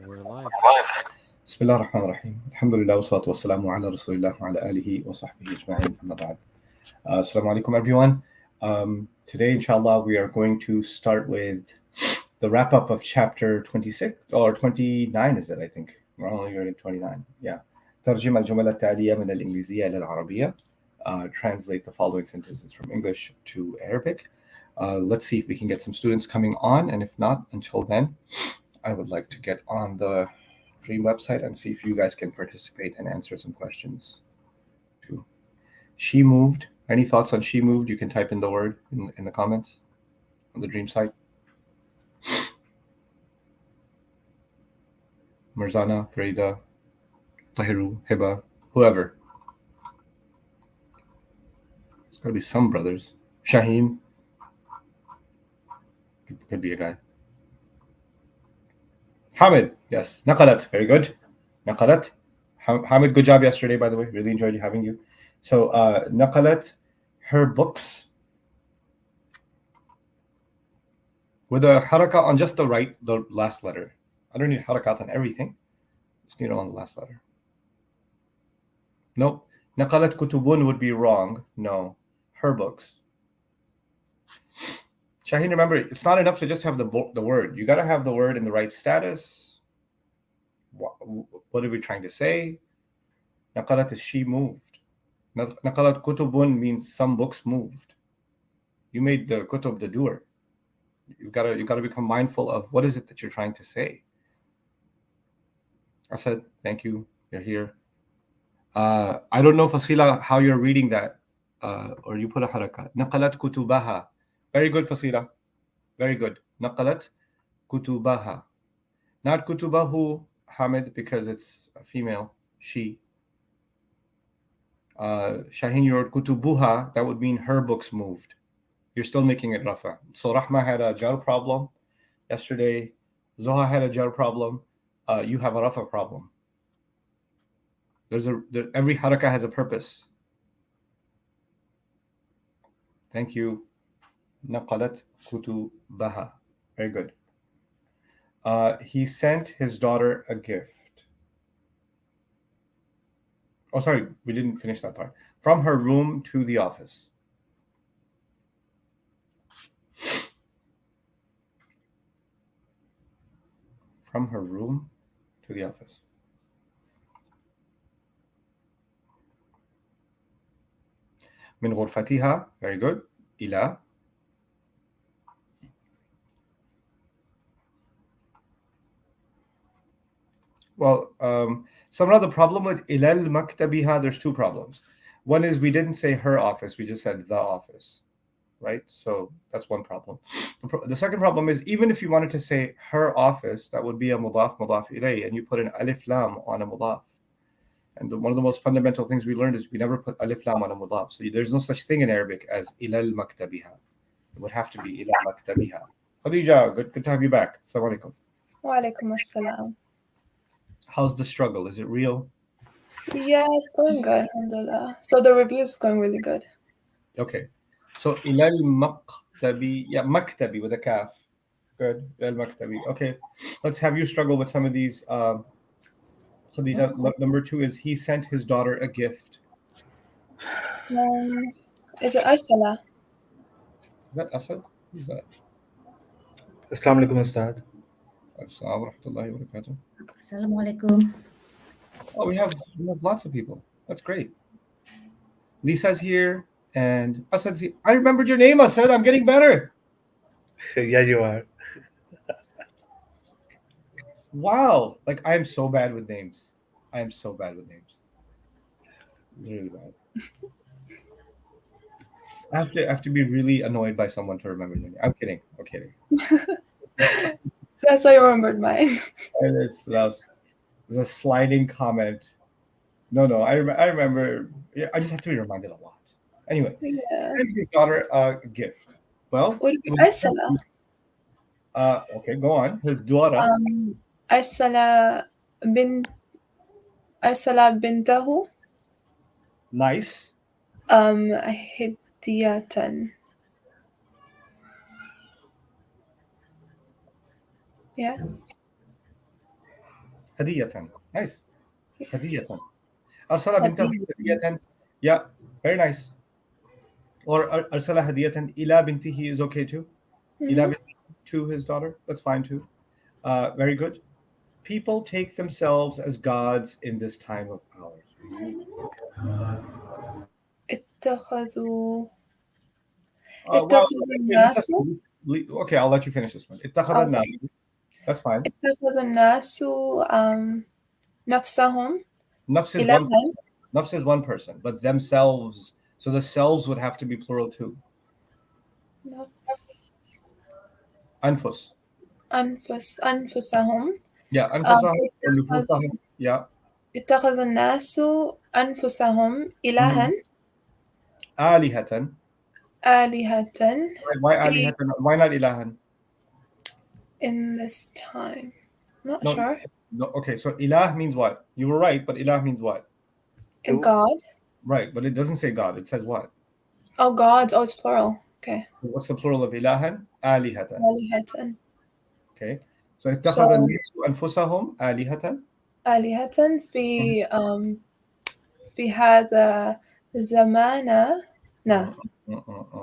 We're live. بسم الله الرحمن الرحيم الحمد لله والصلاة والسلام على رسول الله وعلى آله وصحبه أجمعين أما بعد. Assalamu alaikum everyone. Today inshallah we are going to start with the wrap up of chapter 26 or 29 is it I think. We're only reading 29. Yeah. ترجم الجمل التالية من الإنجليزية إلى العربية. Translate the following sentences from English to Arabic. Let's see if we can get some students coming on, and if not, until then, I would like to get on the Dream website and see if you guys can participate and answer some questions. She moved. Any thoughts on she moved? You can type in the word in the comments on the Dream site. Marzana, Farida, Tahiru, Hiba, whoever. There's got to be some brothers. Shaheen. Could be a guy. Hamid, yes. Naqalat, very good. Naqalat. Hamid, good job yesterday, by the way. Really enjoyed having you. So, Naqalat, her books with a haraka on just the last letter. I don't need harakat on everything. Just need it on the last letter. Nope. Naqalat kutubun would be wrong. No. Her books. Shaheen, remember, it's not enough to just have the word. You got to have the word in the right status. What are we trying to say? Naqalat is she moved. Naqalat kutubun means some books moved. You made the kutub the doer. You got to become mindful of what is it that you're trying to say. Asad, thank you. You're here. I don't know, Fasila, how you're reading that, or you put a harakat. Naqalat kutubaha. Very good, Fasila. Very good. Naqalat kutubaha. Not kutubahu, Hamid, because it's a female, she. Shaheen, your kutubuha, that would mean her books moved. You're still making it rafa. So Rahma had a jar problem yesterday. Zoha had a jar problem. You have a rafa problem. Every haraka has a purpose. Thank you. Naqalat kutubaha. Very good. He sent his daughter a gift. Oh, sorry, we didn't finish that part. From her room to the office. From her room to the office. من غرفتها. Very good. إلى. Well, some other problem with ilal maktabiha, there's two problems. One is we didn't say her office, we just said the office, right? So that's one problem. The second problem is even if you wanted to say her office, that would be a mudaf ilay, and you put an alif lam on a mudaf. And one of the most fundamental things we learned is we never put alif lam on a mudaf. So there's no such thing in Arabic as ilal maktabiha. It would have to be ilal maktabiha. Khadija, good to have you back. Assalamu alaikum. Wa alaikum assalam. How's the struggle? Is it real? Yeah, it's going good, alhamdulillah. So the review's going really good. Okay. So ilal maktabi, yeah, maktabi with a kaf. Good. Ilal maktabi. Okay. Let's have you struggle with some of these. Khadija, number 2 is he sent his daughter a gift. Is it Arsala? Is that Asad? Who's that? Assalamu alaikum, Ustad. Assalamu rahmatullahi wa barakatuh. Assalamu alaikum. Oh, we have lots of people. That's great. Lisa's here and Asad's here. I remembered your name, Asad. I'm getting better. Yeah, you are. Wow. Like, I am so bad with names. I am so bad with names. Really bad. I have to be really annoyed by someone to remember their name. I'm kidding. I'm kidding. That's why you remembered mine. That was a sliding comment. No, I remember. Yeah, I just have to be reminded a lot. Anyway, Yeah. send his daughter a gift. Well, Would it be Arsala? Okay, go on. His daughter. Arsala bintahu. Nice. Hidiyatan. Yeah. هدية. Nice. هدية. أرسل بنته هدية. Yeah, very nice. Or أرسل هدية إلى بنته is okay too. إلى Mhm. بنته, to his daughter. That's fine too. Very good. People take themselves as gods in this time of ours. اتخذوا Well, اتخذ let's الناس okay, I'll let you finish this one. اتخذ Oh, الناس. sorry. That's fine. اتخذ الناس نفسهم Nafs is إلها. one person. Nafs is one person, but themselves. So the selves would have to be plural too. نفس Anfus. أنفسهم Yeah, anfusahum or اتخذ nufusahum. Yeah. اتخذ الناس أنفسهم إلها Alihatan. آلهة Why في alihatan? Why not ilahan? in this time. Not No, sure. no. Okay, so ilah means what? You were right, but ilah means what? A God. Right, but it doesn't say God. It says what? Oh, gods. Oh, it's plural. Okay. What's the plural of ilahan? Alihatan. آلهة. Okay. So اتخذ So الناس أنفسهم آلهة. آلهة في هذا زماننا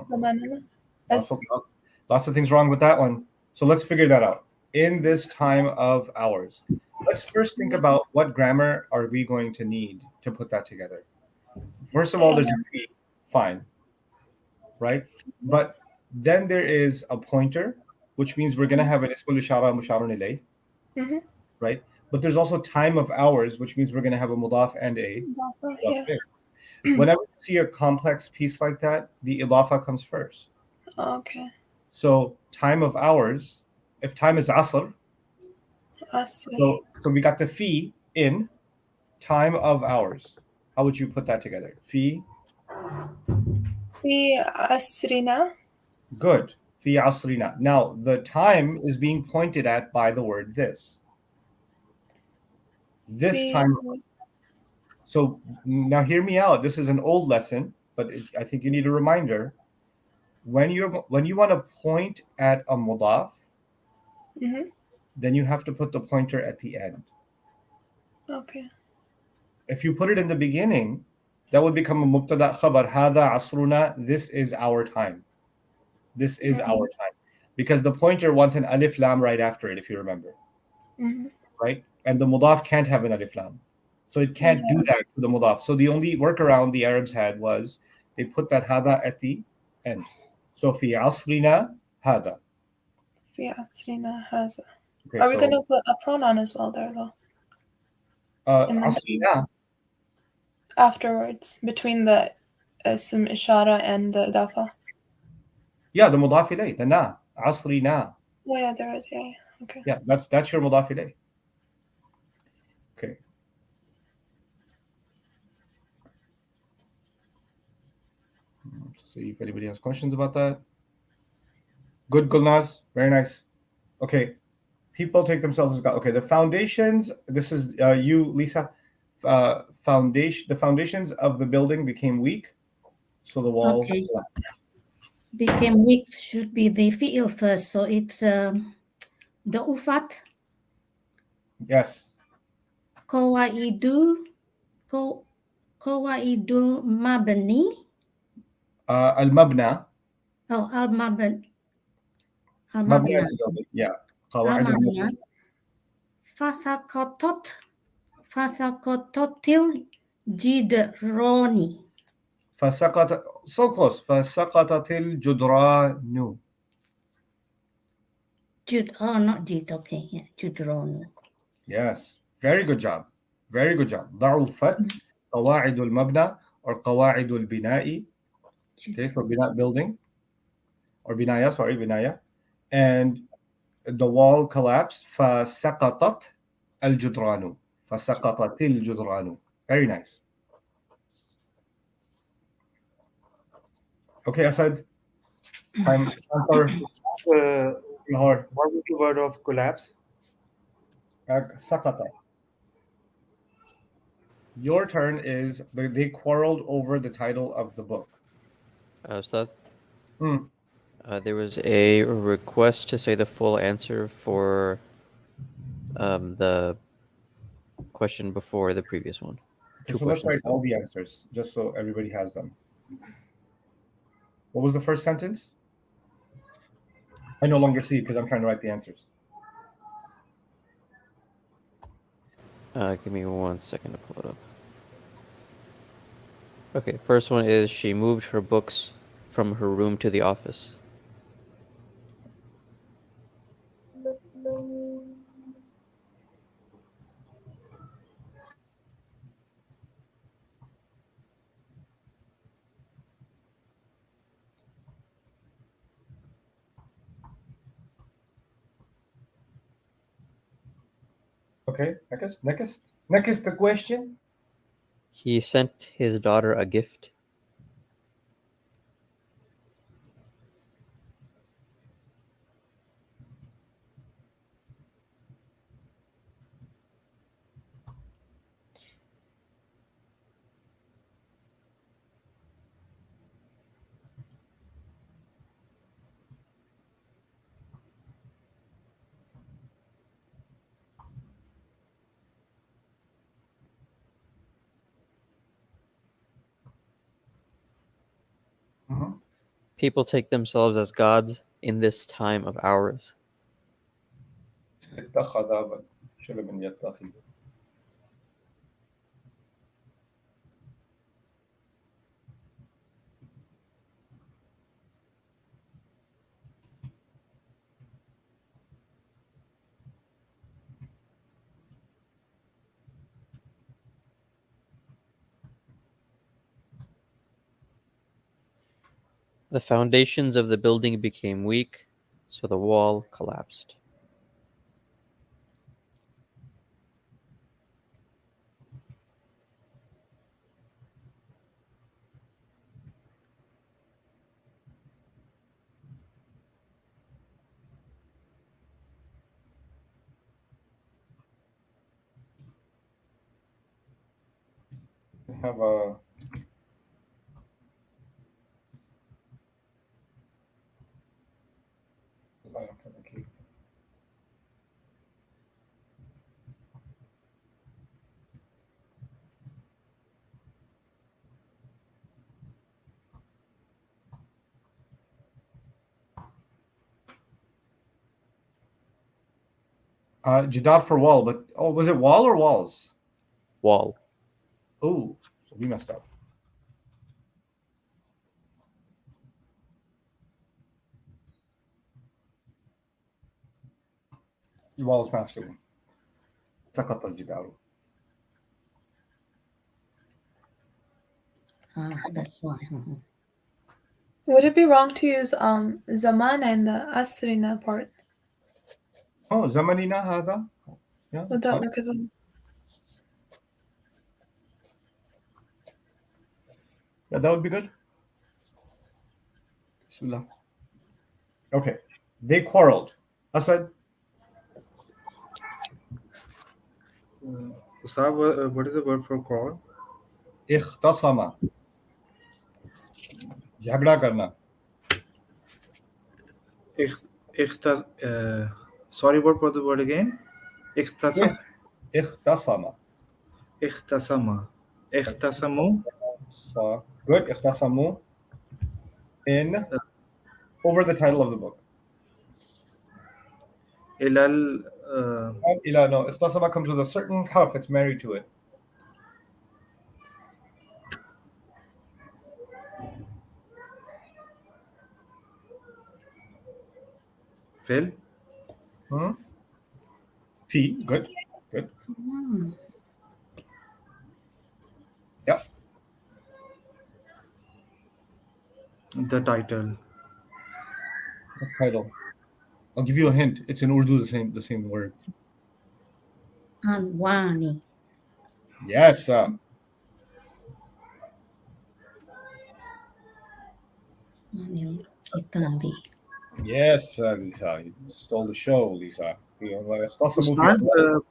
زماننا Lots of things wrong with that one. So let's figure that out. In this time of ours. Let's first think about what grammar are we going to need to put that together. First of all, there's a fee. Fine. Right? But then there is a pointer, which means we're going to have an ismul ishara musharun ilayh. Mhm. Right? But there's also time of hours, which means we're going to have a mudaf and a Yeah. Whenever you see a complex piece like that, the idafa comes first. Okay. So time of hours, if time is asr, أصل so we got the fi in time of hours. How would you put that together? Fi, في عصرنا. good. Fi asrina. Now the time is being pointed at by the word this. This في time. So now hear me out. This is an old lesson, but I think you need a reminder. When you want to point at a mudaf, Mhm. then you have to put the pointer at the end. Okay. If you put it in the beginning, that would become a mubtada khabar. Hada asruna. This is our time. This is our time. Because the pointer wants an alif lam right after it, if you remember. Mhm. Right? And the mudaf can't have an alif lam. So it can't do that to the mudaf. So the only workaround the Arabs had was they put that hada at the end. So fi asrina hada. في عصرنا هذا. Okay, Are we so going to put a pronoun as well there though? In the asrina. Afterwards, between the اسم إشارة and the إضافة. Yeah, the mudaf ilayh, the na, asrina. Oh yeah, there is. Yeah. Okay. Yeah, that's your mudaf ilayh. Okay. Let's see if anybody has questions about that. Good, Gulnaz. Very nice. Okay. People take themselves as God. Okay, the foundations. This is you, Lisa. The foundations of the building became weak, so the wall. Okay. Became weak should be the fi'il first. So it's the ufat, Yes. qawaidul mabni. Al-mabna. Oh, Mabna al-mabna. is a building. Yeah. Al-mabna. Fasaqatatil jidrani. So close. فسقطت الجدران. Not jid. Okay, yeah, judranu. Yes. Very good job. Very good job. ضعفت قواعد المبنى or قواعد البناء. Okay, so binat building or binaya, sorry, binaya. And the wall collapsed. فسقطت الجدران. فسقطت الجدران. Very nice. Okay, Asad. Time for Lahore. What is the word of collapse? سقط. Your turn is they quarreled over the title of the book. Ustad, Hmm. there was a request to say the full answer for the question before the previous one. Okay, Two so let's questions write ago. all the answers just so everybody has them. What was the first sentence? I no longer see it because I'm trying to write the answers. Give me 1 second to pull it up. Okay, first one is she moved her books from her room to the office. Okay, next the question. He sent his daughter a gift. Mhm. People take themselves as gods in this time of ours. اتخذ but should have been يتخذ. The foundations of the building became weak, so the wall collapsed. We have a jidad for wall, but was it wall or walls? Wall. Oh, so we messed up. Wall is masculine. سقط الجدار. That's why. Would it be wrong to use zamana in the asrina part? Oh, زمننا هذا. Yeah. Would that work as well? Yeah, that would be good. Bismillah. Okay. They quarreled. Asad, Ustad, what is the word for quarrel? اختصم. झगड़ा करना. Sorry, what was the word again? اختصم. اختصم. اختصموا. So, good. اختصموا in over the title of the book. إلى No, اختصم comes with a certain harf. It's married to it. فعل. Fi. Good. Good. Hmm. Yep. The title. What title? I'll give you a hint. It's in Urdu the same word. Anwani. Yes. Anil Kitabi. Yes, Lisa. You stole the show, Lisa. Ustad,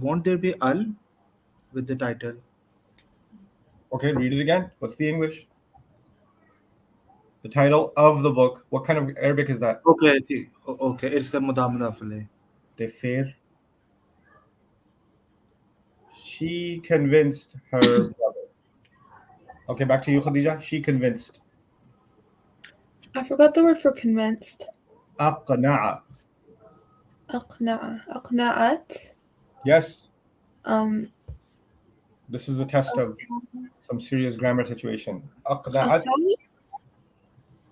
won't there be al with the title? Okay, read it again. What's the English? The title of the book. What kind of Arabic is that? Okay, it's the mudam mudaf alayh. Tefir. She convinced her brother. Okay, back to you, Khadija. She convinced. I forgot the word for convinced. أقنع. أقنعت. Yes, Um, this is a test of some serious grammar situation. أقنعت.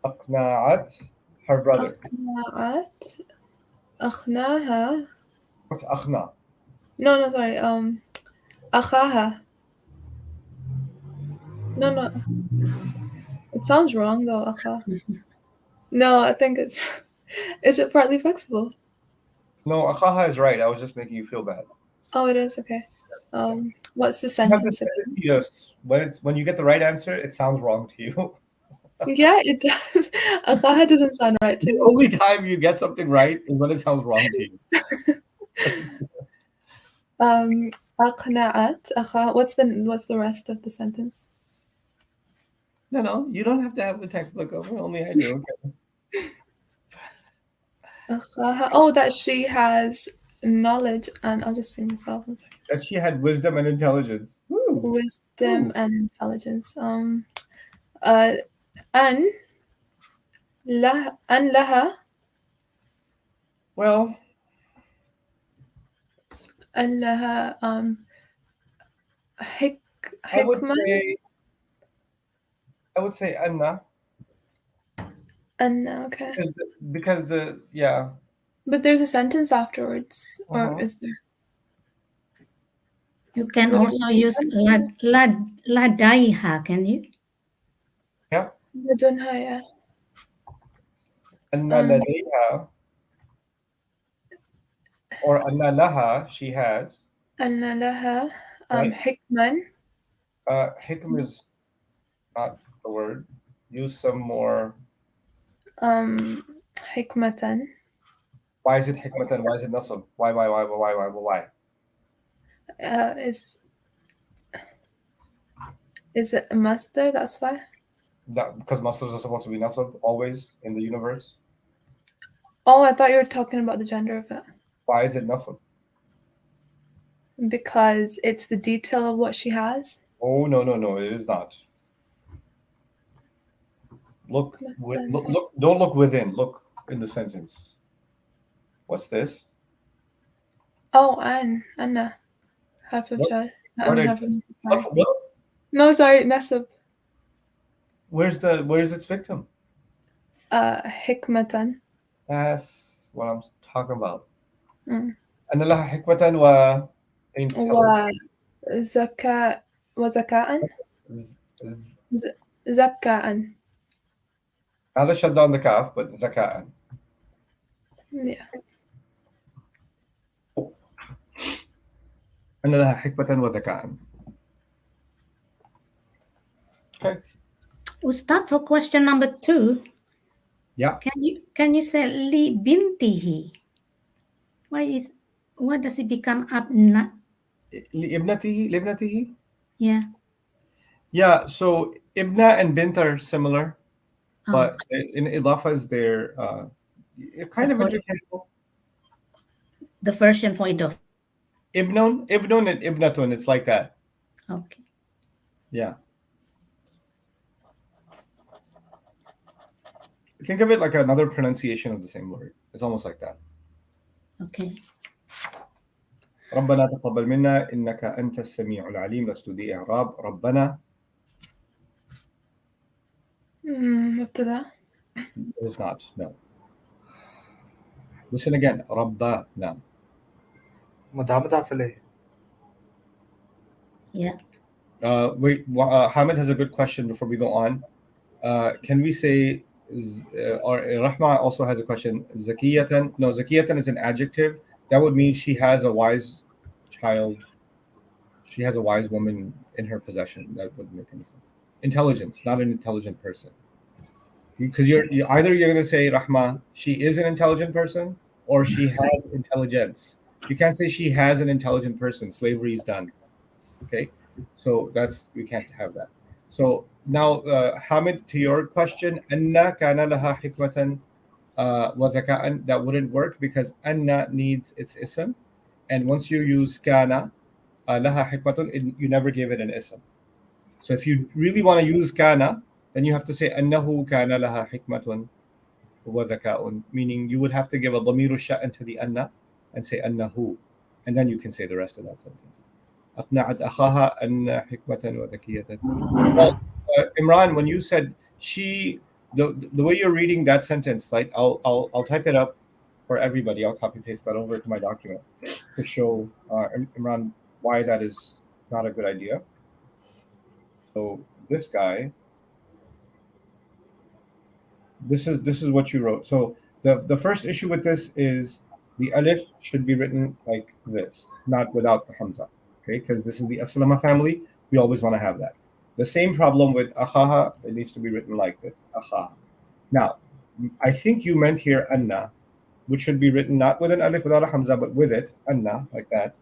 أقنعت her brother. أقنعت. أخناها. What's أقنع? No, sorry. أخاها. No. It sounds wrong though, أخا. No, I think it's. Is it partly flexible? No, أخاها is right. I was just making you feel bad. Oh, it is okay. What's the You have to sentence? send it to us. When you get the right answer, it sounds wrong to you. Yeah, it does. أخاها doesn't sound right The too. only time you get something right is when it sounds wrong to you. أقنعت أخاها. What's the rest of the sentence? No, you don't have to have the textbook open. Only I do. Okay. أخاها. Oh, that she has knowledge, and I'll just sing myself one second. That she had wisdom and intelligence. Woo. Wisdom and intelligence. أن لها Well, أن لها I would حكمة. say Anna أن okay. because the yeah. But there's a sentence afterwards, or Uh-huh. is there? You can also use ladaiha, can you? Yeah. لدنها, yeah. Anna لديها or Anna laha, she has. أن لها Right. حكما. Hikm is not the word. Use some more. حكمة. Why is it hikmatan? Why is it nasab? Why? Is it a master? That's why. Because masters are supposed to be nasab always in the universe. Oh, I thought you were talking about the gender of it. Why is it nasab? Because it's the detail of what she has. Oh no! It is not. Look! Don't look within. Look in the sentence. What's this? Oh, Anna. Harf of What? jar. What? No, sorry, nasab. Where's its victim? حكمة. That's what I'm talking about. Mm. أن لها حكمة و وذكاء ذكاء. هذا shut down the calf, but ذكاء. Yeah. أن لها حكمة وذكاء. Okay. We'll start for question number 2. Yeah. Can you say li bintihi? Why does it become abna? لابنته. Yeah. Yeah. So ibna and bint are similar, Oh. but in idafas they're kind of interchangeable. The version for idof. Ibnun and ibnatun. It's like that. Okay. Yeah. Think of it like another pronunciation of the same word. It's almost like that. Okay. ربنا تقبل منا إنك أنت السميع العليم. Let's do the إعراب. ربنا. مبتدأ. It is not. No. Listen again. ربنا. مضاف إليه. Yeah. Wait. Hamid has a good question before we go on. Can we say, or Rahma also has a question. Zakiyatan. No, Zakiyatan is an adjective. That would mean she has a wise child. She has a wise woman in her possession. That wouldn't make any sense. Intelligence, not an intelligent person. Because you're either going to say, Rahma, she is an intelligent person, or she has intelligence. You can't say she has an intelligent person. Slavery is done. Okay? So we can't have that. So now, Hamid, to your question, Anna kana laha hikmatan wa zaka'an, that wouldn't work because Anna needs its ism. And once you use kana, لها حكمة, you never give it an ism. So if you really want to use kana, then you have to say أنه كان لها حكمة وذكاء, meaning you would have to give a ضمير الشأن to the أن and say أنه, and then you can say the rest of that sentence. أقنعت أخاها أن حكمة وذكية. Well, Imran, when you said she, the way you're reading that sentence, like I'll type it up for everybody. I'll copy paste that over to my document to show Imran why that is not a good idea. So this guy, this is what you wrote. So the first issue with this is the alif should be written like this, not without the hamza. Okay, because this is the Aslama family. We always want to have that. The same problem with akhaha, it needs to be written like this, akhaha. Now, I think you meant here anna, which should be written not with an alif without a hamza, but with it, anna, like that.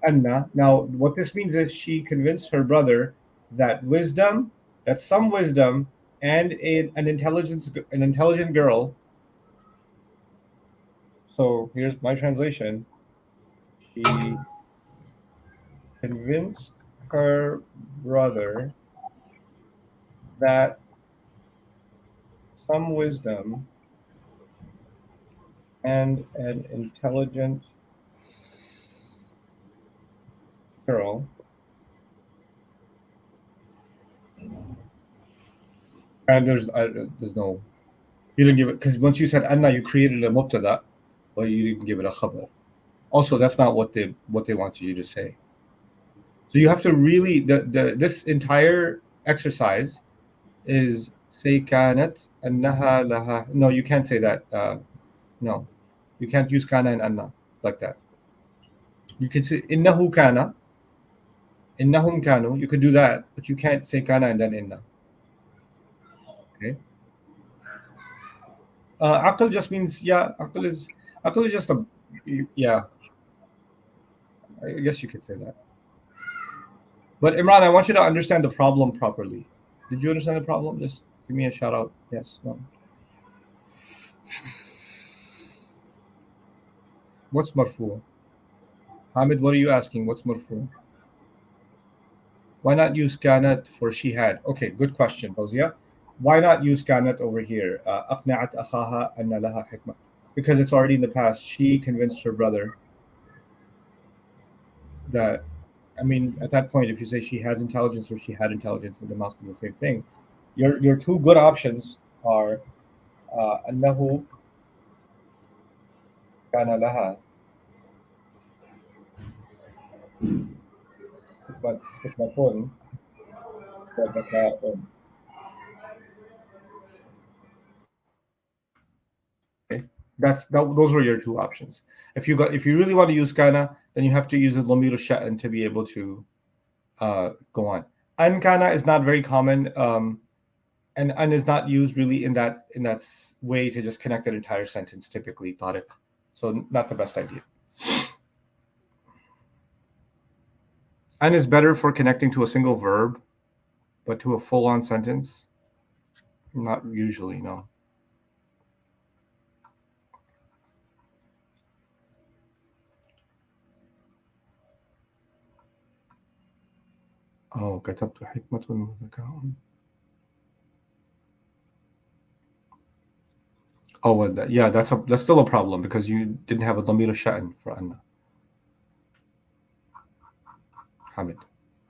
Anna. Now, what this means is she convinced her brother that some wisdom, and an intelligent girl. So here's my translation. She convinced her brother that some wisdom and an intelligent girl and there's no, you didn't give it, because once you said anna, you created a mubtada, but you didn't give it a khabar. Also, that's not what they want you to say. So you have to really, this entire exercise is say kanat annaha laha. No, you can't say that. No, you can't use kana and anna like that. You can say innahu kana, innahum kanu. You could do that, but you can't say kana and then inna. Okay. Aql just means, yeah, aql is just a, yeah. I guess you could say that. But Imran, I want you to understand the problem properly. Did you understand the problem? Just give me a shout out. Yes, no. What's marfu? Hamid, what are you asking? What's marfu? Why not use kanat for she had? Okay, good question, Fawzia. Why not use kanat over here? Aqna'at akhaha anna laha hikmah. Because it's already in the past. She convinced her brother that, I mean, at that point, if you say she has intelligence or she had intelligence, it amounts to the same thing. Your two good options are annahu kana laha hikmatun wa zaka'un. Those were your two options. If you really want to use kana, then you have to use a lamir sha'an to be able to go on. An kana is not very common, and an is not used really in that way to just connect an entire sentence typically, Tariq. So not the best idea. An is better for connecting to a single verb, but to a full-on sentence, not usually, no. Oh, كتبت حكمة وذكاء. Oh, well, that's still a problem because you didn't have a ضمير الشأن for anna. Hamid.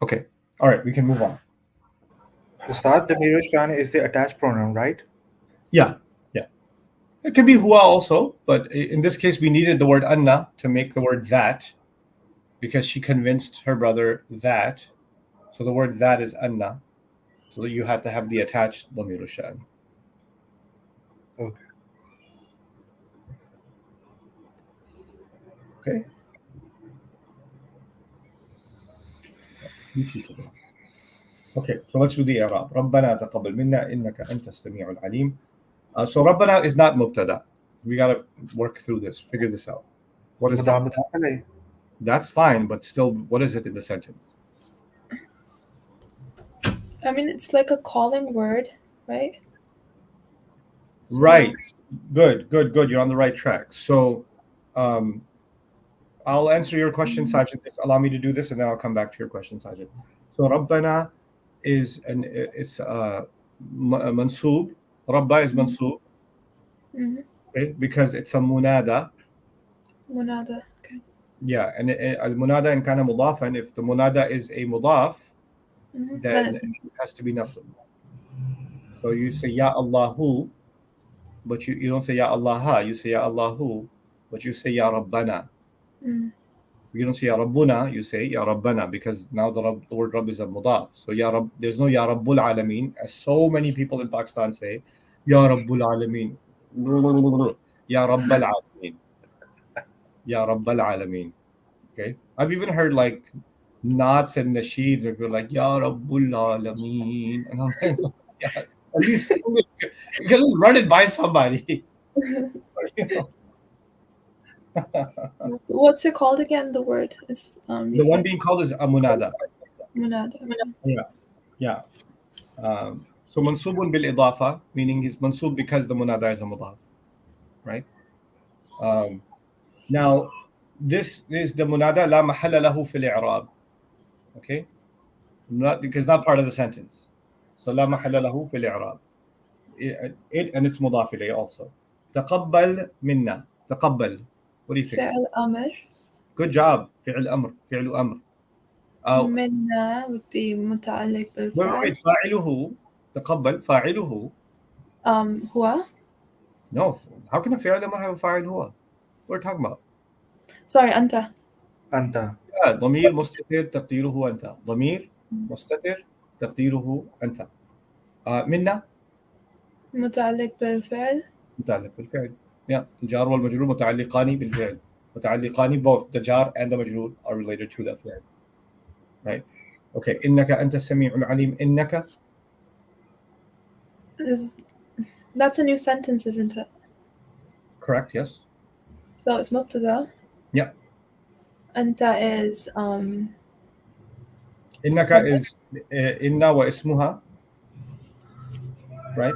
Okay. All right, we can move on. Ustad, the Damir Shan is the attached pronoun, right? Yeah. It could be huwa also, but in this case, we needed the word anna to make the word that, because she convinced her brother that. So the word that is anna. So you had to have the attached ضمير الشأن. Okay. Okay, so let's do the i'rab. ربنا تقبل منا إنك أنت السميع العليم. So ربنا is not mubtada. We got to work through this, figure this out. What is that? That's fine, but still, what is it in the sentence? I mean, it's like a calling word, right? Right. Good. You're on the right track. So, I'll answer your question, Sajid. Just allow me to do this, and then I'll come back to your question, Sajid. So Rabbana is it's mansub. Rabba is mansub, Mhm. okay, because it's a munada. Munada. Okay. Yeah, and al munada in kana mudafan. If the munada is a mudaf, Mhm. then it's it has to be nasb. So you say Ya Allahu, but you don't say Ya Allah. You say Ya Allahu, but you say Ya Rabbana. mm, You don't say Ya Rabbuna, you say Ya Rabbana, because now the word Rabb is a mudaf. So Ya Rabb, there's no Ya Rabbul Alameen, as so many people in Pakistan say, Ya Rabbul Alameen. Ya Rabbal Alameen. Ya Rabbal Alameen. Okay? I've even heard like Naats and Nasheeds where people are like, Ya Rabbul Alameen. And I'm like, yeah, at least you can run it by somebody. You know? What's it called again? The word is you The one said being called is Amunada. munada. Yeah. So mansubun bil idafa, meaning he's mansub because the munada is a mudaf, right? Now, this is the munada la mahalla lahu fil i'rab, okay? Because not part of the sentence. So la mahalla lahu fil i'rab. It and it's mudaf ilayh also. تقبل منا. تقبل. What do you think? فعل أمر. Good job. فعل أمر. فعل أمر. منا would be متعلق بالفعل. فاعله. تقبل فاعله. هو. No. How can a فعل أمر have a فاعل هو? What are we talking about? Sorry, أنت. Anta. ضمير مستتر تقديره أنت. ضمير مستتر تقديره أنت. منا متعلق بالفعل. متعلق بالفعل. Yeah. الجار والمجرور متعلقان بالفعل. متعلقان, both the jar and the majrur are related to that fi'l. Right? Okay. إنك أنت السميع العليم. إنك. That's a new sentence, isn't it? Correct. Yes. So it's مبتدا. Yeah. أنت is إنك is إن واسمها. Right?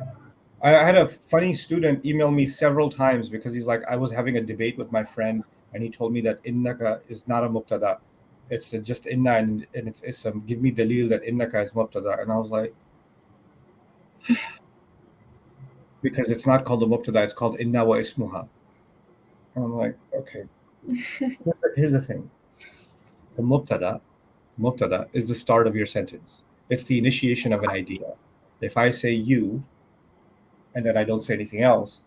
I had a funny student email me several times because he's like, I was having a debate with my friend and he told me that innaka is not a mubtada. It's just inna and it's ism. Give me dalil that innaka is mubtada. And I was like, because it's not called a mubtada, it's called inna wa ismuha. And I'm like, okay. Here's the thing. The mubtada is the start of your sentence. It's the initiation of an idea. If I say you, and then I don't say anything else,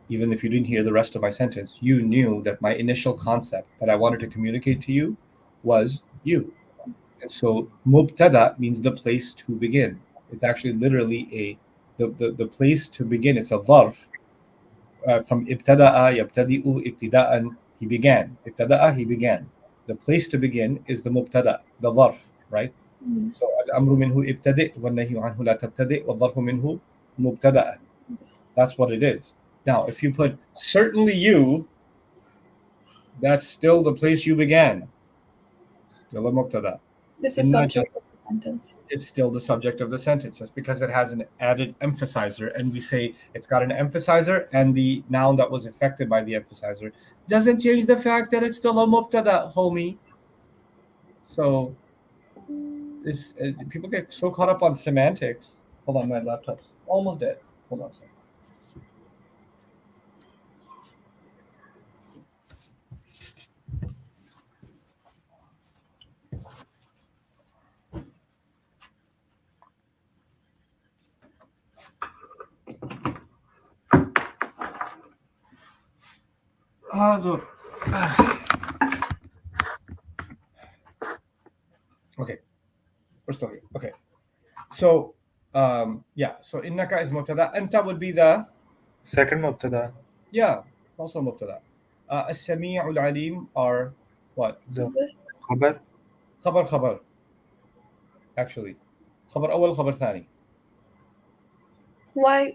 even if you didn't hear the rest of my sentence, you knew that my initial concept that I wanted to communicate to you was you. And so mubtada means the place to begin. It's actually literally the place to begin. It's a dharf from ibtada'a, yabtadi'u, ibtida'an, he began. Ibtada'a, he began. The place to begin is the mubtada, the dharf, right? So al-amru minhu ibtadi' wa nahyu anhu la tabtadi' wa dharfu minhu mubtada'an. That's what it is. Now, if you put certainly you, that's still the place you began. Still a mubtada. This is subject of the sentence. It's still the subject of the sentence. That's because it has an added emphasizer, and we say it's got an emphasizer, and the noun that was affected by the emphasizer doesn't change the fact that it's still a mubtada, homie. So, people get so caught up on semantics. Hold on, my laptop's almost dead. Hold on a second. Okay, we're still here. Okay, so so innaka is mubtada. Anta would be the Second mubtada. Also mubtada. As-sami'ul alim are what? The khabar. Khabar. Actually, khabar awal, khabar thani. Why?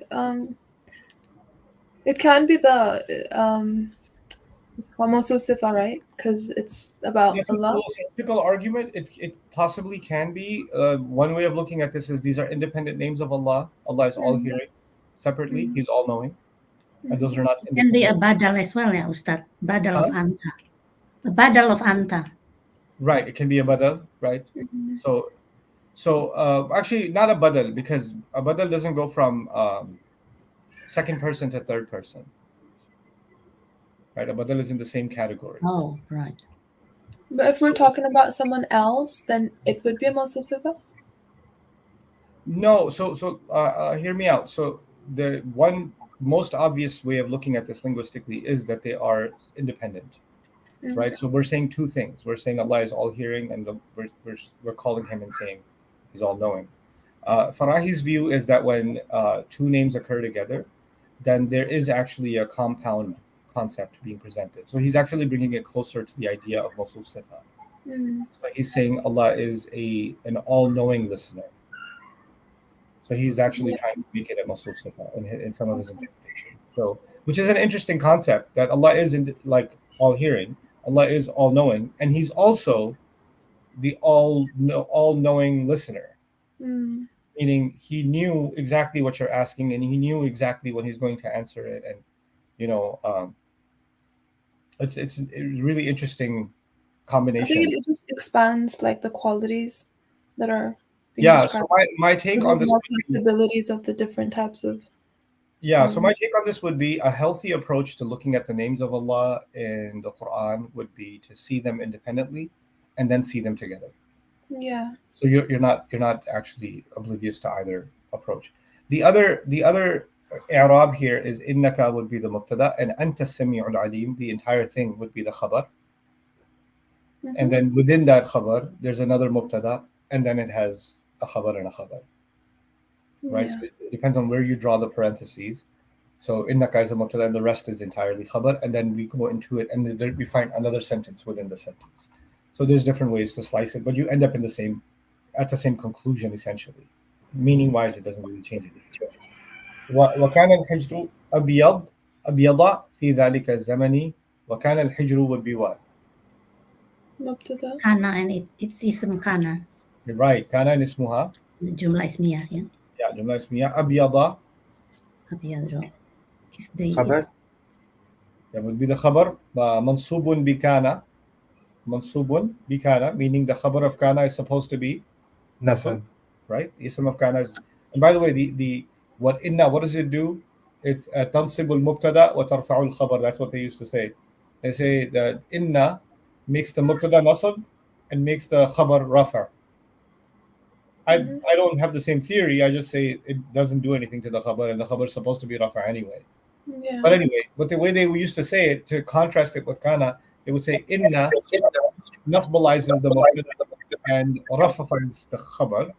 It can be the mawsuf sifa, right? Because it's about Yes, Allah. typical argument. It possibly can be. One way of looking at this is these are independent names of Allah. Allah is all hearing separately. He's all knowing, and those are not. It can be a badal as well, yeah, Ustad. Badal of anta. A badal of anta. Right, it can be a badal, right? Mhm. So actually not a badal, because a badal doesn't go from second person to third person, right? A badal is in the same category. Oh, right. But if we're So- talking about someone else, then it would be a Mawsuf Sifa? No, so hear me out. So the one most obvious way of looking at this linguistically is that they are independent, right? So we're saying two things. We're saying Allah is all hearing, and we're calling him and saying he's all knowing. Farahi's view is that when two names occur together, then there is actually a compound concept being presented. So he's actually bringing it closer to the idea of Mawsuf Sifa. Mm. So he's saying Allah is an all-knowing listener. So he's actually trying to make it a Mawsuf Sifa in some of his interpretation. So, which is an interesting concept, that Allah isn't like all-hearing, Allah is all-knowing, and he's also the all-knowing listener. Mm. Meaning he knew exactly what you're asking, and he knew exactly when he's going to answer it, and it's a really interesting I combination. think it just expands like the qualities that are being Yeah. So described. my take Because on there's this more would be, possibilities of the different types of. so my take on this would be a healthy approach to looking at the names of Allah in the Quran would be to see them independently and then see them together. Yeah. So you're not actually oblivious to either approach. The other i'rab here is innaka would be the mubtada, and anta sami'ul alim, the entire thing would be the khabar. Mhm. And then within that khabar, there's another mubtada, and then it has a khabar and a khabar, right? Yeah. So it depends on where you draw the parentheses. So innaka is a mubtada, and the rest is entirely khabar, and then we go into it, and then we find another sentence within the sentence. So there's different ways to slice it, but you end up at the same conclusion essentially. Meaning wise, it doesn't really change anything. وكان الحجر أبيض في ذلك الزمن. وكان الحجر would be what? Mubtada. Kana, and it's ism kana. You're right. كان اسمها. The jumlah ismiyah, yeah. Yeah, جملة اسمية. أبيض. Abiyadro is the Khabar. Yeah, would be the khabar. منصوب بكان. منصوب بكان, meaning the khabar of kana is supposed to be Nasab. right. Ism of kana is. And by the way, the what does it do? It's تنصب المبتدا وترفع الخبر. That's what they used to say. They say that inna makes the mubtada nasab and makes the khabar rafa. I don't have the same theory. I just say it doesn't do anything to the khabar, and the khabar is supposed to be rafa anyway. Yeah. But anyway, the way they used to say it, to contrast it with kana, they would say inna nasbalizes the mubtada and rafafas the khabar.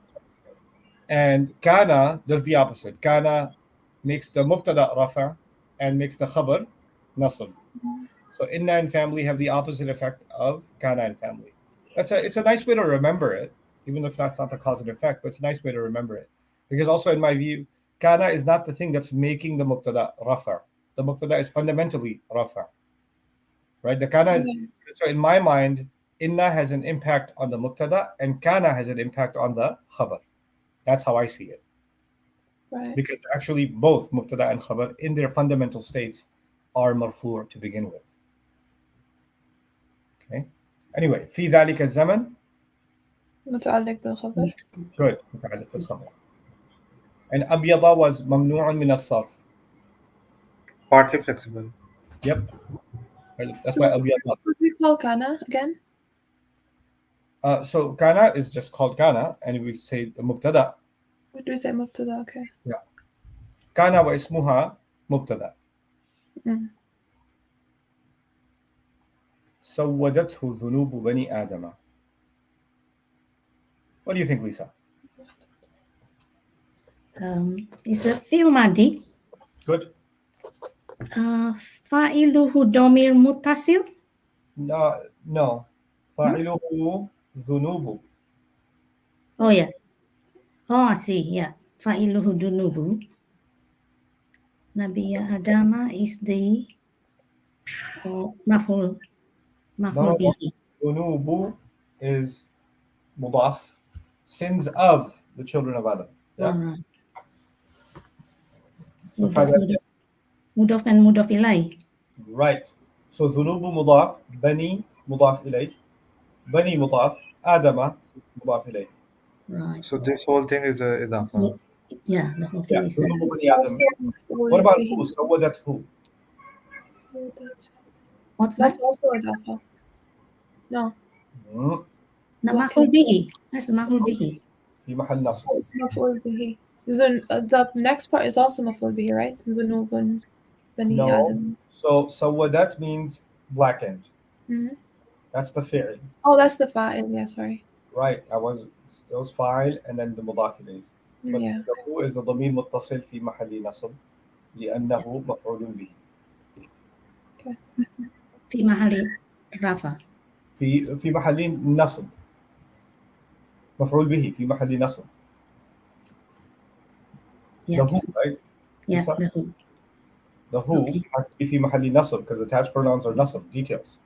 And kana does the opposite. Kana makes the mubtada rafa and makes the khabar nasb. So inna and family have the opposite effect of kana and family. It's a nice way to remember it, even if that's not the cause and effect, but it's a nice way to remember it. Because also in my view, kana is not the thing that's making the mubtada rafa. The mubtada is fundamentally rafa. Right? The kana is, so in my mind, inna has an impact on the mubtada and kana has an impact on the khabar. That's how I see it. Right. Because actually both mubtada and khabar in their fundamental states are marfu' to begin with. Okay. Anyway, في ذلك الزمن. متعلق بالخبر. Good. متعلق بالخبر. And أبيض was ممنوع من الصرف. Partly flexible. Yep. That's So why أبيض. what do we call kana again? So kana is just called kana, and we say the mubtada. What do we say mubtada? Okay. Kana wa ismuha mubtada. Mm. سودته ذنوب بني آدم. What do you think, Lisa? It's a fi'l madi. Good. Fa'iluhu domir muttasil. No. فاعله ذنوب. Oh, yeah. Oh, I see. Yeah. Fa'iluhu dunubu. Nabiya Adama is the maf'ul bihi. ذنوب is mudaf. Sins of the children of Adam. Yeah. All right. So try that. Mudaf and mudaf ilai. Right. So ذنوب mudaf, bani مضاف إليه. بني مضاف. آدم مضاف إليه. Right. So this whole thing is a idafa. Yeah, the whole thing Yeah. is ذنوب بني Also آدم. مفعول What about به. who? سودت who? what's That's that? also idafa. No, مم. No, مفعول به. That's the مفعول به. في محل نصب. it's مفعول به. The next part is also مفعول به, right? ذنوب بني No. آدم. So سودت means blackened. Mhm. That's the fi'l. Oh, that's the fa'il. Yeah, sorry. Right. I was those file and then the مضاف إليه. But Yeah. the who is the ضمير متصل في محل نصب لأنه مفعول به. في محل رفع. في محل نصب. مفعول به في محل نصب. Yeah. The who, right? Yeah, Lisa? the who. The who Okay. has to be في محل نصب because attached pronouns are nasab, details.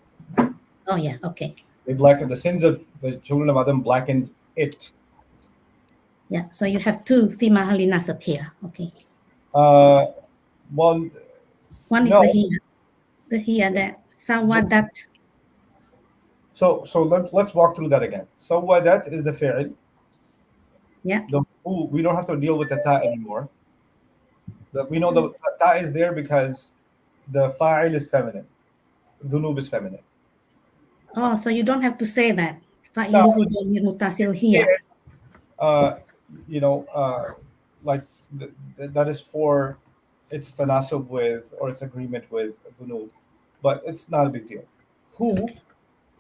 Oh, yeah, okay. They blackened the sins of the children of Adam blackened it. Yeah, so you have two في محل نصب here. Okay. One, One is No. the here that سودت. so let's walk through that again. So that is the fi'l. Yeah. The who, we don't have to deal with the ta anymore. We know the ta is there because the fa'il is feminine. Dhunub is feminine. Oh, so you don't have to say that. فاعله ضمير متصل here. Like that is for its tanasub with or its agreement with dhunub, but it's not a big deal. Who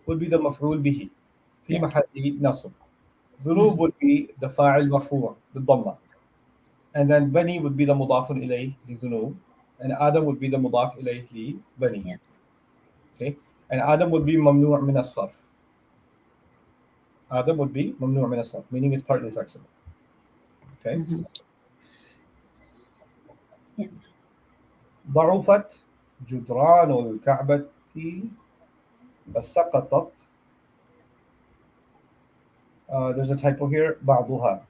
would be the maf'ul bihi في Yeah. محل نصب. dhunub would be the fa'il marfu' بالضمة, and then bani would be the mudafun ilayh لذنوب, and Adam would be the mudaf ilayh li bani. Yeah. Okay, and Adam would be mamnu' min as-sarf. Adam would be mamnu' min as-sarf, meaning it's partly flexible. Okay. Mhm. Yeah. ضعفت جدران الكعبة فسقطت. There's a typo here. بعضها.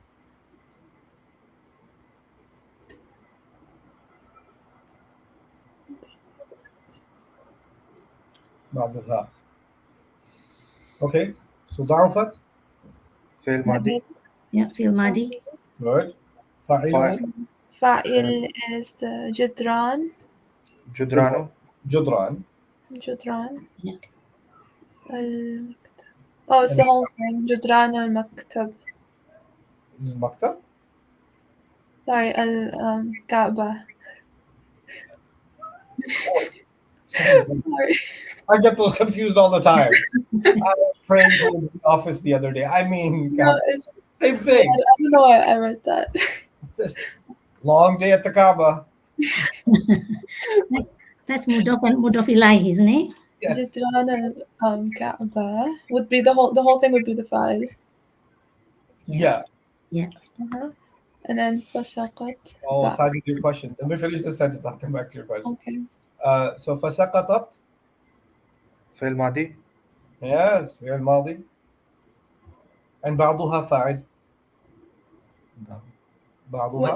بعضها. Okay. So ضعفت. فعل ماضي. Yeah, في الماضي. Good. فاعله. Fa'il is the جدران. جدرانه. جدران. جدران. Yeah. المكتب. Oh, it's the whole thing. جدران المكتب. This is مكتب. Sorry, الكعبة. Sorry. I get those confused all the time. I was praying for the office the other day. I mean, No, it's, same thing. I don't know why I read that. It's just long day at the Kaaba. That's مضاف إليه, isn't it? Yes. جدران الكعبة would be the whole thing would be the fa'il. Yeah. Uh-huh. And then فسقط. Oh, Sajid, your question. Let me finish the sentence. I'll come back to your question. Okay. So فسقطت. فعل ماضي. Yes, فعل ماضي. And بعضها فاعل. بعضها.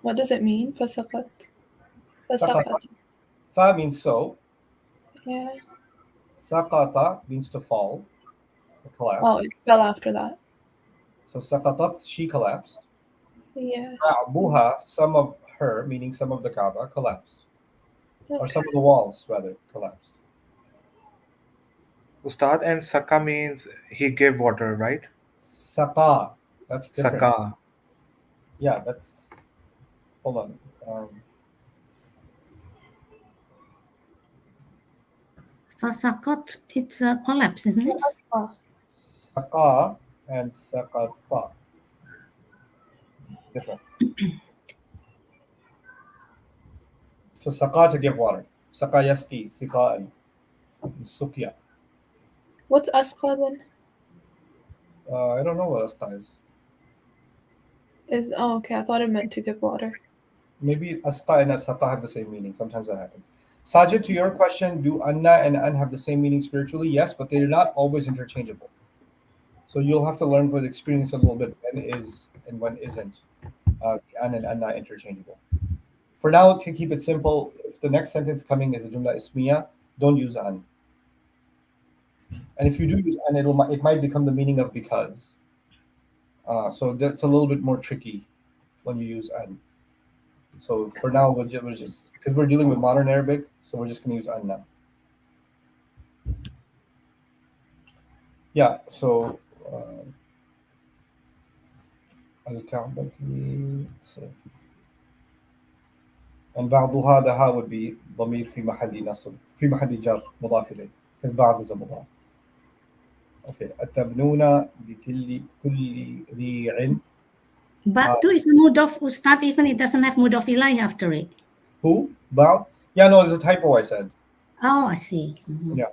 What does it mean? فسقط. فسقط. Fa means so. Yeah. Saqata means to fall, or collapse. Oh, it fell after that. So saqatat, she collapsed. Yeah. Ba'duha, some of her, meaning some of the Kaaba, collapsed. Or Okay. some of the walls, rather, collapsed. Ustad, and Saka means he gave water, right? Saqa, that's different. Saka. Yeah, that's. Hold on. فسقط, it's a collapse, isn't it? Saqa and saqata. Different. So saqa to give water. Saqa yasqi, siqa'an. Sukya. What's asqa then? I don't know what asqa is. Okay. I thought it meant to give water. Maybe asqa and saqa have the same meaning. Sometimes that happens. Sajid, to your question, do anna and an have the same meaning spiritually? Yes, but they're not always interchangeable. So you'll have to learn for the experience a little bit when is and when isn't an and anna interchangeable. For now, to keep it simple, if the next sentence coming is a jumla ismiya, don't use an. And if you do use and it might become the meaning of because. So that's a little bit more tricky when you use an. So for now, we're just because we're dealing with modern Arabic, so we're just going to use an now. Yeah. So al-Ka'bah. And بعضها ده would be ضمير في محل نصب في محل جر مضاف إليه because بعض is a مضاف. Okay. أتبنون بكل ريع. But tu is a mudaf ustad, even it doesn't have mudaf ilai after it. Who? بعض? Yeah, no, it's a typo I said. Oh, I see. Mhm. Yeah.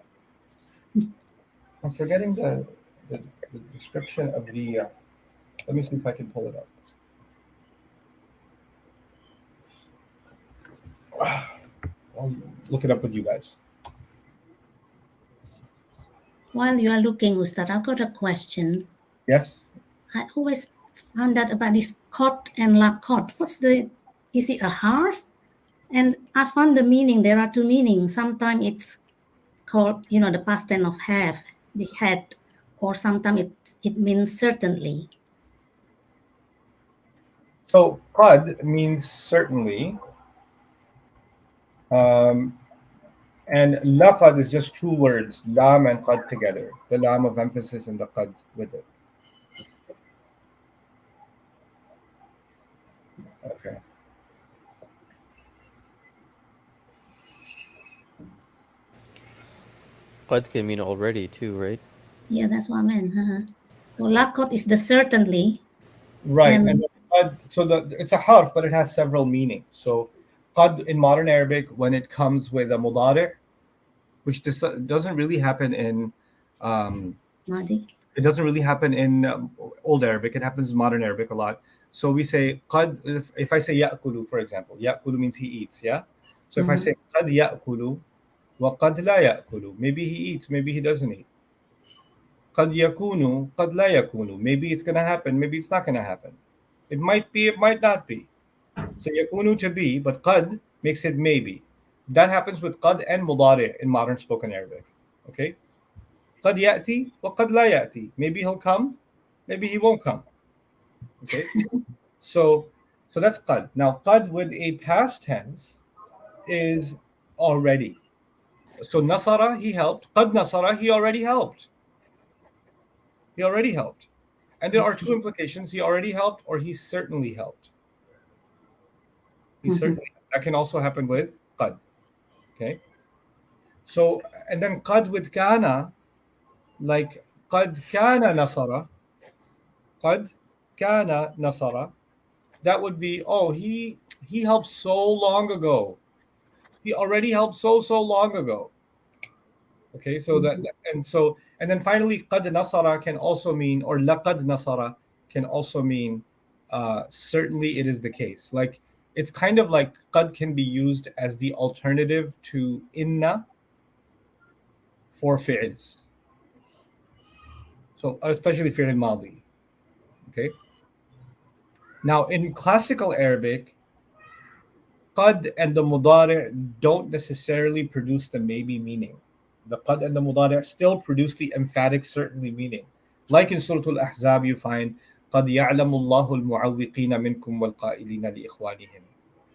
I'm forgetting the description of the. Let me see if I can pull it up. I'll look it up with you guys. While you are looking, Ustad, I've got a question. Yes. I always found out about this kot and lakot. Is it a harf? And I found the meaning. There are two meanings. Sometimes it's called, the past tense of have, the had, or sometimes it means certainly. So qad means certainly, and laqad is just two words, lam and qad together. The lam of emphasis and the qad with it. Okay. Qad can mean already too, right? Yeah, that's what I meant. So lakot is the certainly. Right, And- and qad, so it's a harf, but it has several meanings. So qad in modern Arabic, when it comes with a mudari', which doesn't really happen in Madi. it doesn't really happen in old Arabic. It happens in modern Arabic a lot. So we say qad. If I say ya'kulu, for example, ya'kulu means he eats. Yeah. So if I say qad ya'kulu, wa qad la ya'kulu, maybe he eats, maybe he doesn't eat. Qad yakunu, qad la yakunu. Maybe it's gonna happen, maybe it's not gonna happen. It might be, it might not be. So yakunu to be, but qad makes it maybe. That happens with qad and mudari' in modern spoken Arabic. Okay. قد يأتي وقد لا يأتي. Maybe he'll come, maybe he won't come. Okay. So that's qad. Now qad with a past tense is already. So nasara, he helped. Qad nasara, he already helped. He already helped. And there are two implications. He already helped or he certainly helped. He certainly. That can also happen with qad. Okay. So, and then qad with kana, like قد كان نصر, قد كان نصر, that would be, oh, he helped so long ago. He already helped so long ago. Okay, so and then finally قد نصر can also mean, or لقد نصر can also mean certainly it is the case. Like it's kind of like قد can be used as the alternative to inna for fi'ls. So especially fi'l madi. Okay. Now in classical Arabic, qad and the mudari' don't necessarily produce the maybe meaning. The qad and the mudari' still produce the emphatic certainly meaning. Like in Surah Al-Ahzab, you find قد يعلم الله المعوقين منكم والقائلين لإخوانهم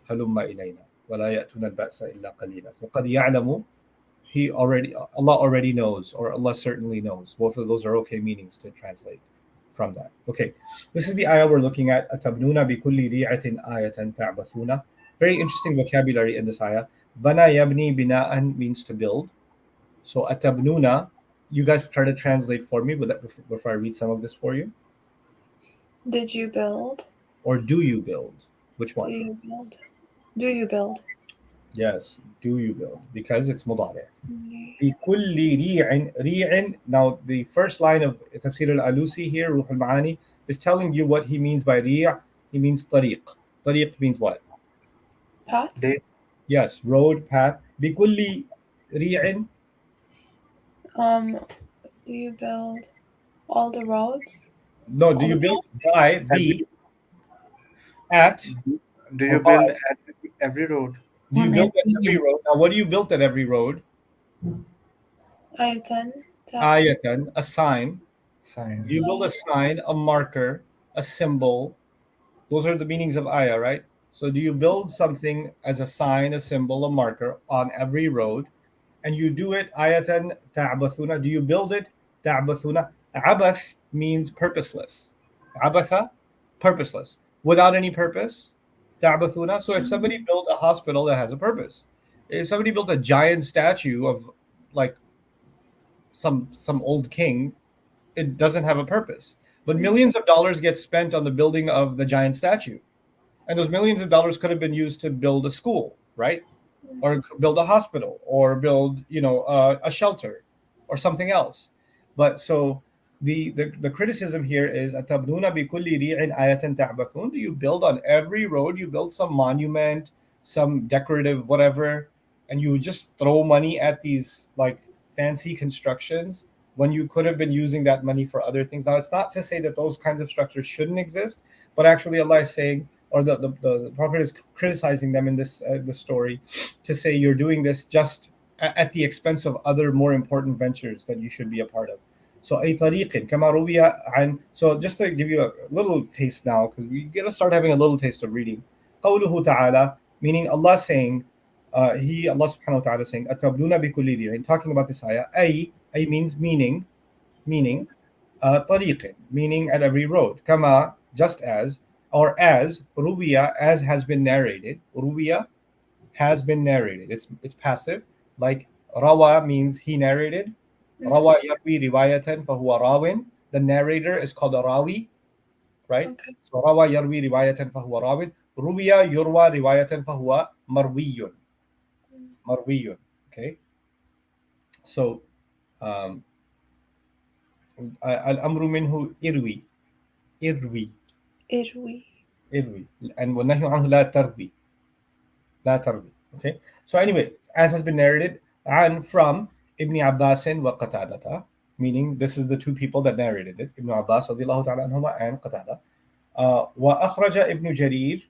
هلم إلينا ولا يأتون البأس إلا قليلا. So قد يعلم, Allah already knows, or Allah certainly knows. Both of those are okay meanings to translate from that. Okay, this is the ayah we're looking at. أتبنون بكل ريعة آية تعبثون. Very interesting vocabulary in this ayah. Bana yabni bina'an means to build. So أتبنون, you guys try to translate for me before I read some of this for you. Did you build? Or do you build? Which Do one? you build? Do you build? Yes, do you build? Because it's mudari'. بكل ريع. Now the first line of Tafsir al-Alusi here, Ruh al-Ma'ani, is telling you what he means by ri'. He means tariq. Tariq means what? Path? Yes, road, path. بكل ريع. Do you build all the roads? No, do you build by be at? Do you build at every road? Do you build at every road? Now, what do you build at every road? Ayatan. ayatan, a sign. Sign. You build a sign, a marker, a symbol. Those are the meanings of ayah, right? So do you build something as a sign, a symbol, a marker on every road? And you do it ayatan ta'bathuna. Do you build it ta'bathuna? Abath means purposeless. Abatha, purposeless. Without any purpose, ta'bathuna. So if somebody built a hospital that has a purpose, if somebody built a giant statue of like some old king, it doesn't have a purpose. But millions of dollars get spent on the building of the giant statue. And those millions of dollars could have been used to build a school, right? Or build a hospital, or build, a shelter, or something else. But so the criticism here is atabnuna bi kulli ri'in ayatan ta'bathun. Do you build on every road? You build some monument, some decorative whatever, and you just throw money at these like fancy constructions when you could have been using that money for other things. Now, it's not to say that those kinds of structures shouldn't exist, but actually Allah is saying, or the Prophet is criticizing them in this story, to say you're doing this just at the expense of other more important ventures that you should be a part of. So أي طريق كما روي عن. So just to give you a little taste now, because we gotta start having a little taste of reading. قوله تعالى, meaning Allah saying, Allah subhanahu wa ta'ala saying, أتبنون بكل ريع, talking about this ayah. أي means meaning, طريق, meaning at every road. كما, just as, or as, ruwiya, as has been narrated. Ruwiya, has been narrated. It's passive. Like rawa means he narrated. Rawa yarwi riwayatan fahuwa rawin. The narrator is called a rawi, right? Okay. So rawa yarwi riwayatan fahuwa rawin. Ruwiya yurwa riwayatan fahuwa marwiyun. Marwiyun. Okay. So al-amru minhu irwi. Irwi. And وَالنَّهْيُ عَنْهُ لَا تَرْوِي. Okay. So anyway, as has been narrated, and from Ibn Abbas wa Qatadata, meaning this is the two people that narrated it, Ibn Abbas radiyallahu ta'ala anhuma and Qatada. وَأَخْرَجَ Ibn Jarir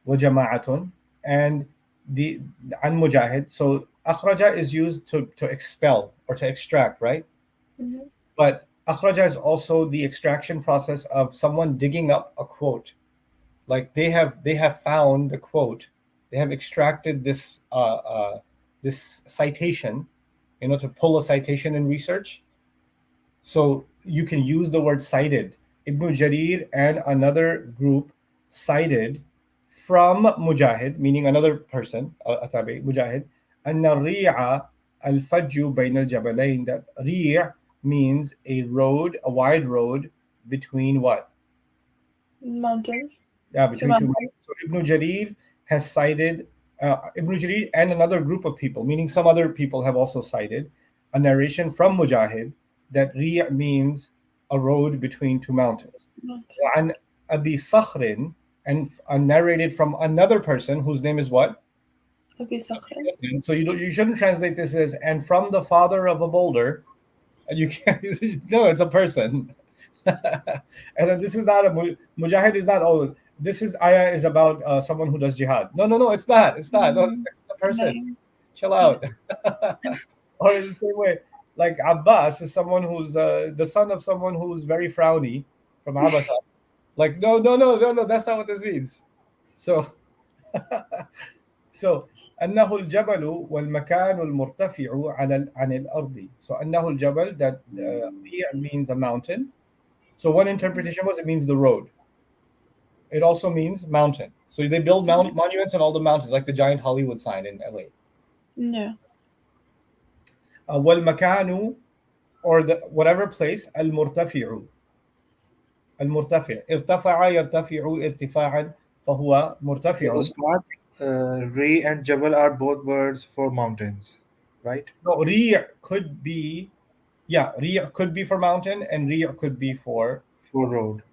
وَجَمَاعَةٌ, and the an Mujahid. So akhraja is used to expel or to extract, right? Mm-hmm. But akhraja is also the extraction process of someone digging up a quote. Like they have found the quote, they have extracted this this citation, to pull a citation in research. So you can use the word cited. Ibn Jarir and another group cited from Mujahid, meaning another person, Atabi, Mujahid, anna ri'a al-fajju bayn al-jabalayn, that ri' means a road, a wide road between what? Mountains. Yeah, between two mountains. So Ibn Jarir has cited, Ibn Jarir and another group of people, meaning some other people have also cited a narration from Mujahid that ri' means a road between two mountains. And Abi Sakhrin, and narrated from another person whose name is what? Abi Sakhrin. So you shouldn't translate this as "and from the father of a boulder." And you can't. No, it's a person. And then this is not a Mujahid. Is not this is ayah is about someone who does jihad. No, it's not. It's not. No, it's a person. Chill out. Or in the same way, like Abbas is someone who's the son of someone who's very frowny from Abbas. Like no, that's not what this means. So أنه الجبل والمكان المرتفع عن الأرض. So أنه الجبل, that means a mountain. So one interpretation was it means the road. It also means mountain. So they build monuments on all the mountains, like the giant Hollywood sign in LA. No. والمكان, or the whatever place, المرتفع. المرتفع ارتفع يرتفع ارتفاعا فهو مرتفع. Ri and Jabal are both words for mountains, right? No, Ri' could be, Ri' could be for mountain and Ri' could be for road.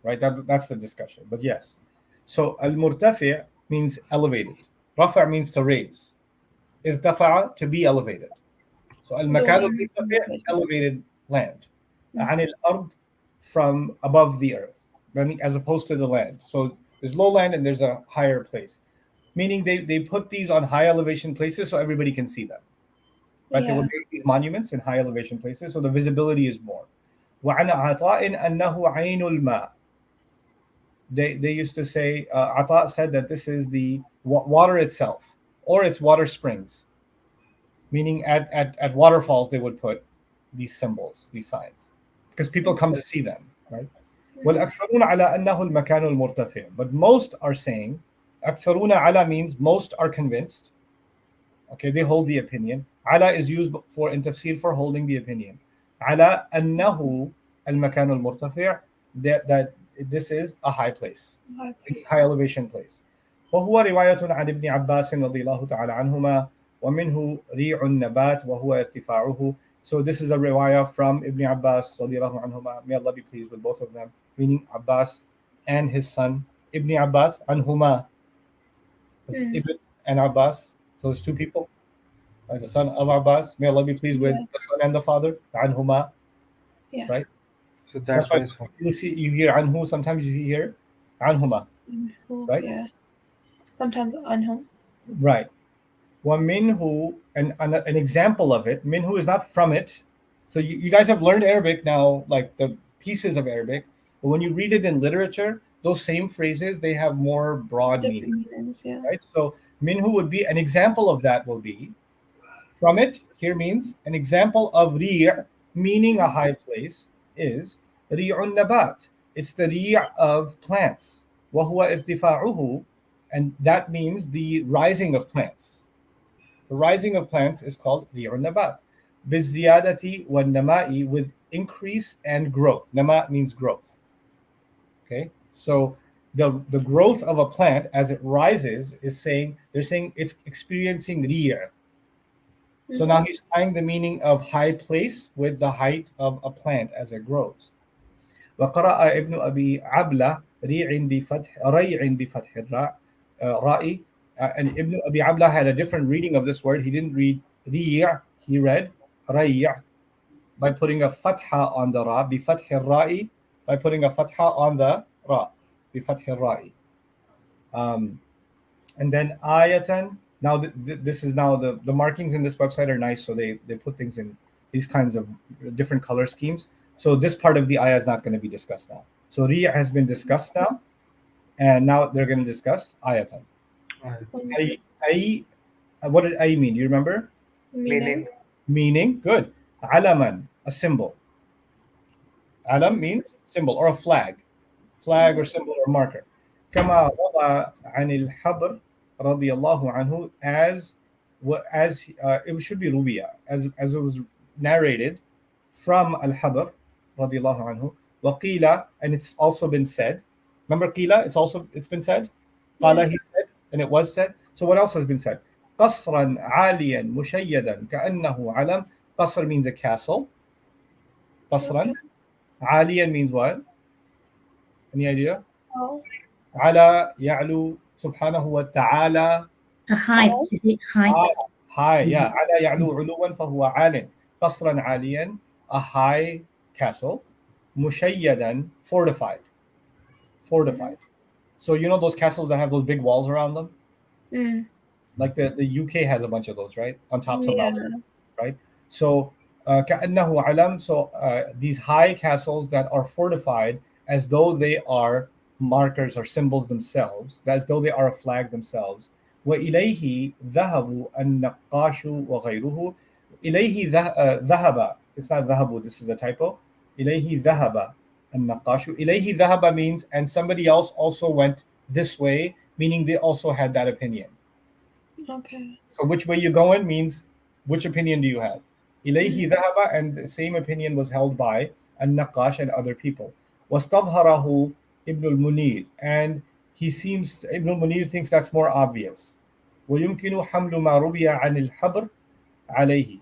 Right, that's the discussion. But yes, so al-murtafi' means elevated. Rafa' means to raise. Irtafa'a, to be elevated. So al-makan al-murtafi', elevated land. An al-ard, from above the earth, as opposed to the land. So there's low land and there's a higher place. Meaning they put these on high elevation places so everybody can see them. right? They Yeah. would make these monuments in high elevation places, so the visibility is more. وعن عطاء أنه عين الماء. They used to say, Ata said that this is the water itself, or it's water springs, meaning at waterfalls they would put these symbols, these signs, because people come to see them, right? والأكثرون على أنه المكان المرتفع. But most are saying, أكثرون على means most are convinced. Okay, they hold the opinion. على is used for in tafsir for holding the opinion. على أنه المكان المرتفع, that this is a high place, high elevation place. وهو رواية عن ابن عباس رضي الله تعالى عنهما ومنه ريع النبات وهو ارتفاعه. So this is a riwayah from Ibn Abbas رضي الله عنهما. May Allah be pleased with both of them, meaning Abbas and his son. Ibn Abbas anhuma, Ibn and Abbas. So there's two people, right? The son of Abbas. May Allah be pleased with the son and the father. Anhuma, Yeah. right? So that's why it's You hear anhu, sometimes you hear anhuma, right? Yeah. Sometimes anhum. Right. وَمِنْهُ, and an example of it, minhu is not from it. So you guys have learned Arabic now, like the pieces of Arabic, but when you read it in literature, those same phrases, they have more broad meaning, Different meanings, yeah. right? So minhu would be, an example of that will be, from it, here means, an example of ri', meaning a high place, is ri'un nabat. It's the ri' of plants. وَهُوَ irtifa'uhu, and that means the rising of plants. The rising of plants is called ri'un nabat. Biziyadati wa nama'i, with increase and growth. Nama means growth. Okay, so the growth of a plant as it rises is saying, they're saying it's experiencing ri'. So now he's tying the meaning of high place with the height of a plant as it grows. وقرأ ابن أبي عبلة ريع بفتح الراء ra'i, and Ibn Abi Abla had a different reading of this word. He didn't read ri', he read ray' by putting a fatha on the ra, bi fath ra'i, by putting a fatha on the ra, bi fath ra'i. And then ayatan. Now this is now the markings in this website are nice, so they put things in these kinds of different color schemes. So this part of the ayah is not going to be discussed now. So ri' has been discussed now, and now they're going to discuss ayatan. Ay, what did ay mean? Do you remember? meaning. Meaning, good. Alaman, a symbol. Alam means symbol or a flag or symbol or marker. كما روى عن الحبر رضي الله عنه, as it should be rubiya, as it was narrated from al-Habr رضي الله عنه. وقيل, and it's also been said. Remember qila? It's been said. Qala, he said, and it was said. So what else has been said? قصرا عاليا مشيدا كأنه علم. Qasr means a castle. قصرا. عاليا means what? Any idea? Oh. على يعلو سبحانه وتعالى. A height, is it height? High, yeah. على يعلو علوا فهو عال. قصرا عاليا, a high castle. مشيدا, fortified. So you know those castles that have those big walls around them? Like the UK has a bunch of those, right? On tops of mountains, right? So كأنه علم, so these high castles that are fortified as though they are markers or symbols themselves, as though they are a flag themselves. وإليه ذهب النقاش وغيره. إليه ذهب, it's not ذهب, this is a typo. إليه ذهب النقاش. إليه ذهب means, and somebody else also went this way, meaning they also had that opinion. Okay. So which way you going means which opinion do you have? إليه ذهب, and the same opinion was held by النقاش and other people. واستظهره Ibn al-Munir, and Ibn al-Munir thinks that's more obvious. ويمكن حمل ما روي عن الحبر عليه.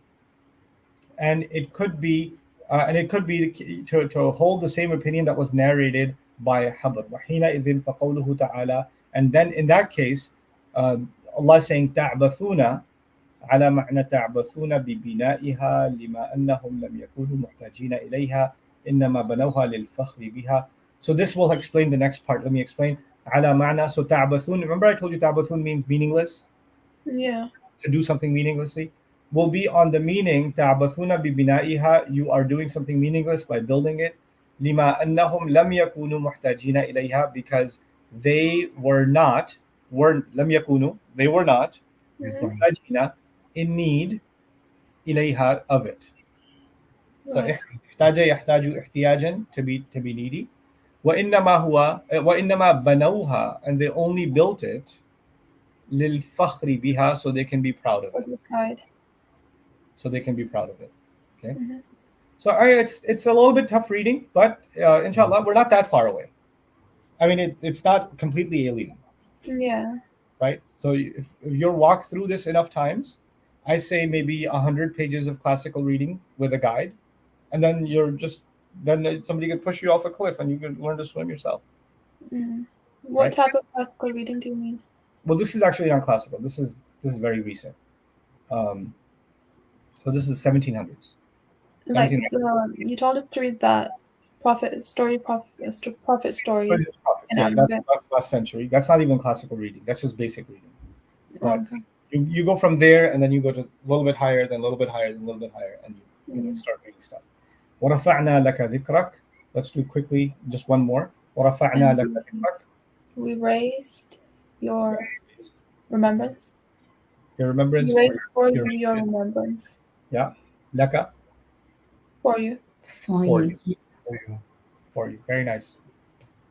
And it could be to hold the same opinion that was narrated by Habr. وحينئذ فقوله تعالى, and then in that case, Allah is saying تعبثون على معنى تعبثون ببنائها لما أنهم لم يكونوا محتاجين إليها إنما بنوها للفخر بها. So this will explain the next part. Let me explain. على معنى, so تعبثون, remember I told you تعبثون means meaningless? Yeah. To do something meaninglessly. will be on the meaning تعبثون ببنائها, you are doing something meaningless by building it, لما أنهم لم يكونوا محتاجين إليها, because they were not لم يكونوا, they were not محتاجين, in need إليها, of it. So Right. احتاج يحتاج احتياجا, to be needy. وإنما بنوها, and they only built it للفخر بها, so they can be proud of it. With your pride. So they can be proud of it. Okay. Mhm. So it's a little bit tough reading, but inshallah, we're not that far away. I mean, it's not completely alien, Yeah. right? So if you're walked through this enough times, I say maybe 100 pages of classical reading with a guide, and then then somebody could push you off a cliff and you could learn to swim yourself. Mm. What Right. type of classical reading do you mean? Well, this is actually not classical. This is very recent. So this is 1700s. Like 1700s. you told us to read that prophet story. Prophets, in yeah, Arabic. that's last century. That's not even classical reading. That's just basic reading. Right. Okay. You go from there, and then you go to a little bit higher, then a little bit higher, then a little bit higher, and you start reading stuff. وَرَفَعْنَا لَكَ ذِكْرَكَ. Let's do quickly just one more. وَرَفَعْنَا لَكَ ذِكْرَكَ. We raised your remembrance. Your remembrance. We raised for your- your remembrance. Yeah. لَكَ, For you. For For you. for you. Very nice.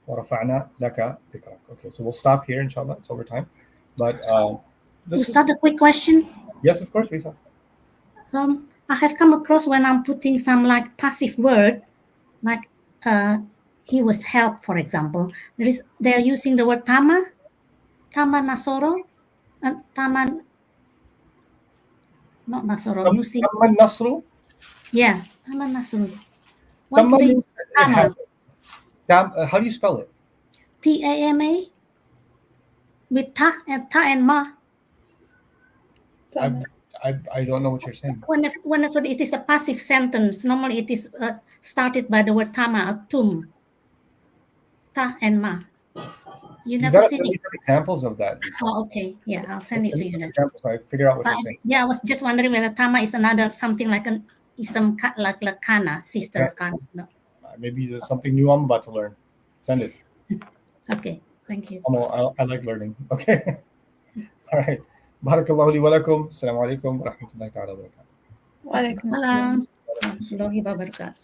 وَرَفَعْنَا لَكَ ذِكْرَكَ. Okay, so we'll stop here, inshallah. It's over time. But To start a quick question, yes, of course, Lisa. I have come across when I'm putting some like passive word, like he was helped, for example. They're using the word tama nasoro, and taman, not nasoro, using تَمَّ النَّصْرُ. yeah, taman nasoro. Why تَمَّ do they use means it tama? happened. How do you spell it? TAMA with ta and ma. I don't know what you're saying. Whenever it is a passive sentence, normally it is started by the word tama or tum. Ta and ma. You You never gotta seen send me it? some examples of that, Lisa. Oh, okay. Yeah, I'll send it to you then. Examples, so I figure out what But you're saying. yeah, I was just wondering whether tama is another something like an ism like kana, sister of kana. No. Maybe there's something new I'm about to learn. Send it. Okay, thank you. I like learning. Okay. All right. Barakallahu li wa lakum. Assalamu alaikum wa rahmatullahi ta'ala wa barakatuh. Wa alaikum assalam. Salam. Warahmatullahi wabarakatuh.